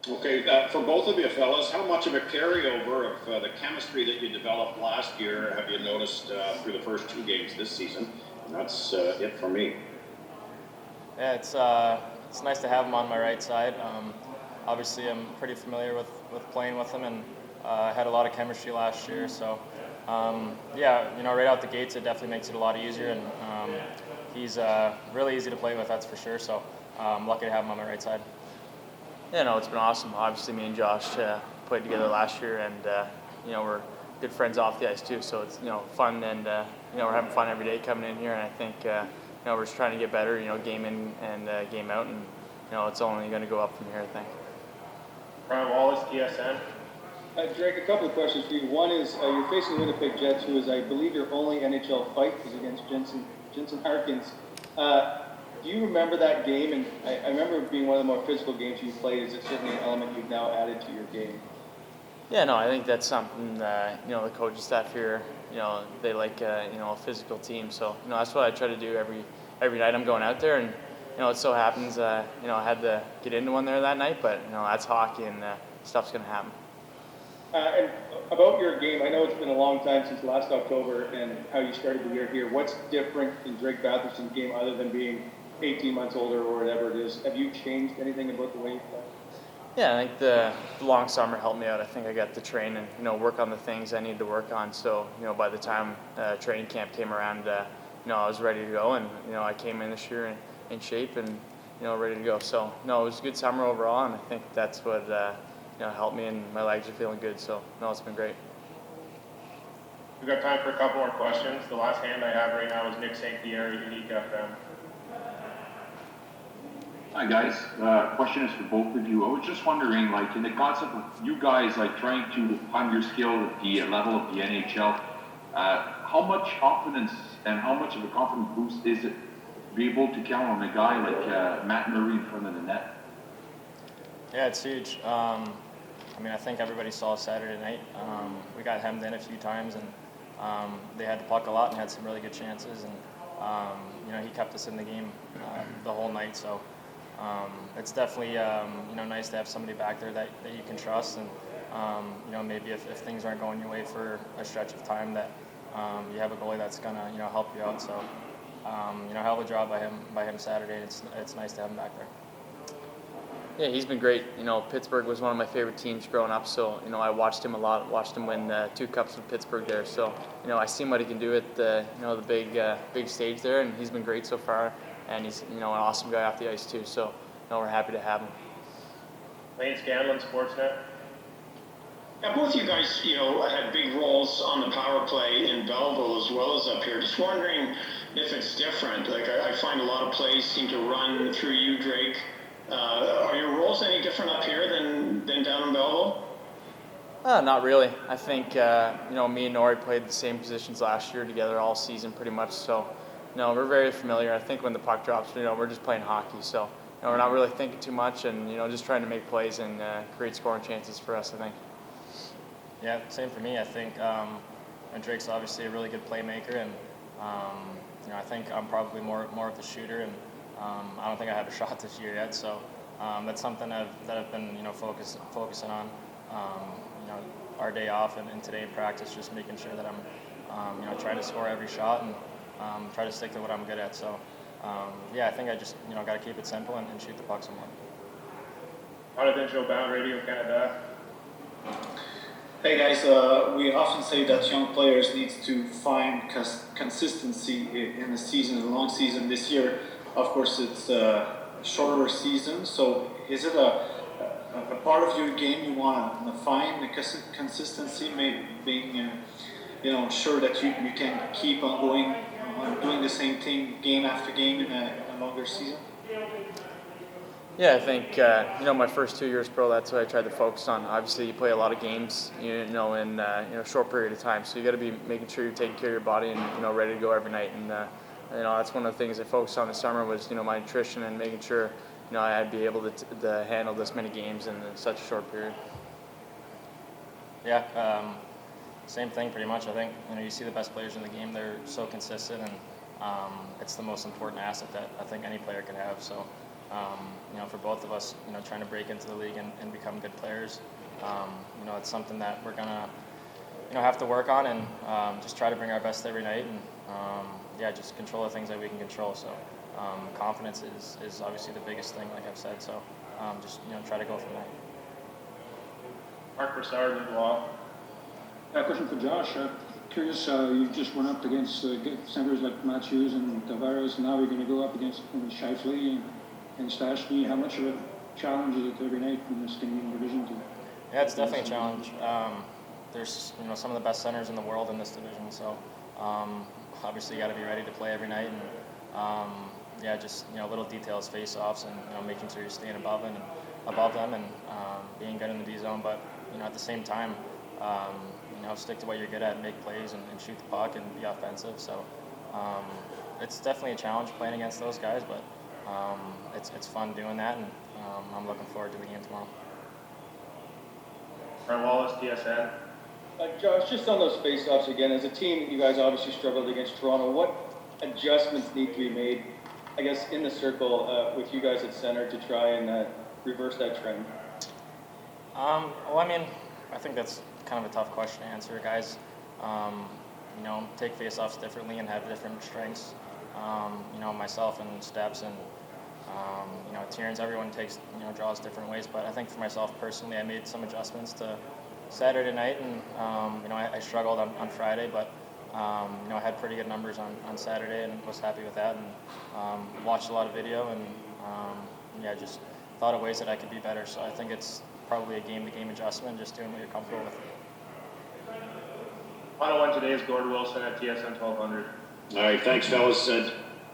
Okay, for both of you fellas, how much of a carryover of the chemistry that you developed last year have you noticed through the first two games this season? And that's it for me. Yeah, it's nice to have him on my right side. Obviously, I'm pretty familiar with playing with him, and I had a lot of chemistry last year. So, yeah, right out the gates, it definitely makes it a lot easier, and he's really easy to play with, that's for sure. So, I'm lucky to have him on my right side. Yeah, no, it's been awesome. Obviously, me and Josh played together last year, and we're good friends off the ice too. So it's fun, and we're having fun every day coming in here. And I think we're just trying to get better. Game in and game out, and it's only going to go up from here, I think. Brian Wallace, TSN. Drake, a couple of questions for you. One is you're facing the Winnipeg Jets, who is, I believe, your only NHL fight is against Jensen Harkins. Do you remember that game? And I remember it being one of the more physical games you've played. Is it certainly an element you've now added to your game? Yeah, no, I think that's something, the coaching staff here, they like, a physical team. So, that's what I try to do every night I'm going out there. And, it so happens, I had to get into one there that night, but, that's hockey and stuff's going to happen. And about your game, I know it's been a long time since last October and how you started the year here. What's different in Drake Batherson's game other than being 18 months older or whatever it is? Have you changed anything about the way you play? Yeah, I think the long summer helped me out. I think I got to train and work on the things I need to work on. So by the time training camp came around, I was ready to go, and I came in this year in shape and ready to go. So no, it was a good summer overall, and I think that's what helped me, and my legs are feeling good. So no, it's been great. We've got time for a couple more questions. The last hand I have right now is Nick St. Pierre, Unique FM. Hi guys, question is for both of you. I was just wondering, like, in the concept of you guys, like, trying to find your skill at the level of the NHL, how much confidence and how much of a confidence boost is it to be able to count on a guy like Matt Murray in front of the net? Yeah, it's huge. I think everybody saw Saturday night. We got hemmed in a few times, and they had the puck a lot and had some really good chances. And he kept us in the game the whole night. So it's definitely nice to have somebody back there that you can trust. And maybe if things aren't going your way for a stretch of time, that you have a goalie that's gonna help you out. So hell of a job by him Saturday. It's nice to have him back there. Yeah, he's been great. Pittsburgh was one of my favorite teams growing up, so I watched him a lot. Watched him win 2 cups with Pittsburgh there. So I seen what he can do at the big stage there, and he's been great so far. And he's an awesome guy off the ice too. So we're happy to have him. Lane Scanlon, Sportsnet. Yeah, both you guys, had big roles on the power play in Belleville as well as up here. Just wondering if it's different. Like I find a lot of plays seem to run through you, Drake. Are your roles any different up here than down in Belleville? Not really. I think me and Norris played the same positions last year together all season pretty much. So we're very familiar. I think when the puck drops, we're just playing hockey. So we're not really thinking too much, and just trying to make plays and create scoring chances for us, I think. Yeah, same for me. I think Drake's obviously a really good playmaker, and I think I'm probably more of the shooter, and I don't think I have a shot this year yet. So that's something that I've been focusing on. Our day off and today in practice, just making sure that I'm trying to score every shot and try to stick to what I'm good at. So I think I just got to keep it simple and shoot the puck some more. Provincial Bound Radio Canada. Hey guys, we often say that young players need to find consistency in a season, a long season. This year, of course, it's a shorter season. So is it a part of your game you want to find the consistency, being sure that you can keep on going, doing the same thing game after game in a longer season? Yeah, I think my first 2 years pro, that's what I tried to focus on. Obviously, you play a lot of games, in a short period of time, so you got to be making sure you're taking care of your body and ready to go every night. And that's one of the things I focused on this summer was my nutrition and making sure I'd be able to handle this many games in such a short period. Yeah, same thing pretty much. I think you see the best players in the game; they're so consistent, and it's the most important asset that I think any player can have. So For both of us, trying to break into the league and become good players, it's something that we're gonna, have to work on and just try to bring our best every night and just control the things that we can control. So confidence is obviously the biggest thing, like I've said. So just try to go from there. Mark Broussard with Law. A question for Josh. Curious, you just went up against good centers like Matthews and Tavares, and now you're going to go up against Scheifele and Stastny. How much of a challenge is it every night in this Canadian division? Yeah, it's definitely a challenge. There's some of the best centers in the world in this division, so obviously you got to be ready to play every night, and just little details, face-offs, and making sure you're staying above them and being good in the D zone, but at the same time, stick to what you're good at, make plays and shoot the puck and be offensive. So it's definitely a challenge playing against those guys, but it's fun doing that, and I'm looking forward to the game tomorrow. Brent Wallace, TSN. Josh, just on those face-offs again, as a team, you guys obviously struggled against Toronto. What adjustments need to be made, I guess, in the circle with you guys at center to try and reverse that trend? I think that's kind of a tough question to answer. Guys, take face-offs differently and have different strengths. Myself and Steps and Tierns, everyone takes draws different ways. But I think for myself personally, I made some adjustments to Saturday night, and I struggled on Friday, but I had pretty good numbers on Saturday and was happy with that, and watched a lot of video and just thought of ways that I could be better. So I think it's probably a game-to-game adjustment, just doing what you're comfortable with. Final one today is Gord Wilson at TSN 1200. All right, thanks, fellas.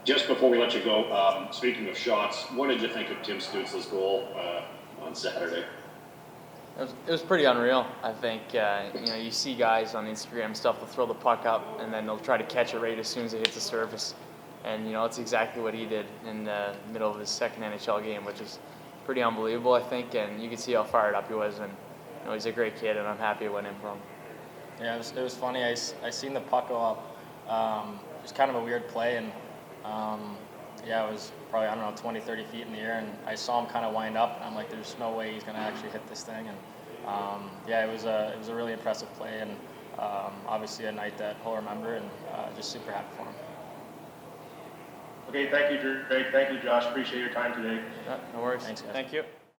Just before we let you go, speaking of shots, what did you think of Tim Stützle's goal on Saturday? It was pretty unreal. I think you see guys on Instagram and stuff, they'll throw the puck up and then they'll try to catch it right as soon as it hits the surface. And it's exactly what he did in the middle of his second NHL game, which is pretty unbelievable, I think. And you can see how fired up he was, and he's a great kid, and I'm happy it went in for him. Yeah, it was funny. I seen the puck go up. It was kind of a weird play, and it was probably 20, 30 feet in the air, and I saw him kind of wind up, and I'm like, there's no way he's going to actually hit this thing. And it was a really impressive play, and obviously a night that he'll remember, and just super happy for him. Okay, thank you, Drake. Thank you, Josh. Appreciate your time today. No worries. Thanks, guys. Thank you.